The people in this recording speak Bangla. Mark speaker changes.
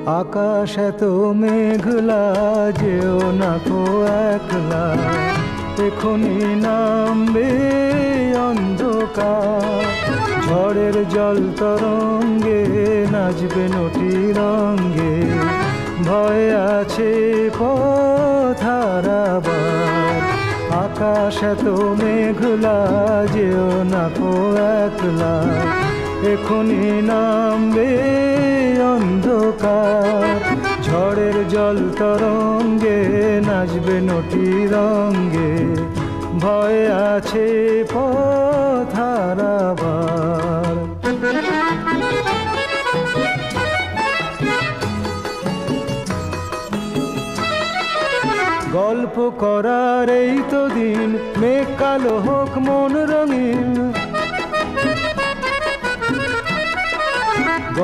Speaker 1: আকাশ এত মেঘলা, যেও না কো একলা, এখনি নামবে অন্ধকার। ঝড়ের জল তরঙ্গে নাচবে নটি রঙ্গে, ভয় আছে পথ হারাবার। আকাশ এত মেঘলা, যেও না কো একলা, এখনি নামবে অন্ধকার। ঝড়ের জল তরঙ্গে নাচবে নটি রঙ্গে, ভয় আছে পথ হারাবার। গল্প করার এই তো দিন, মেঘ কালো হোক মন রঙিন,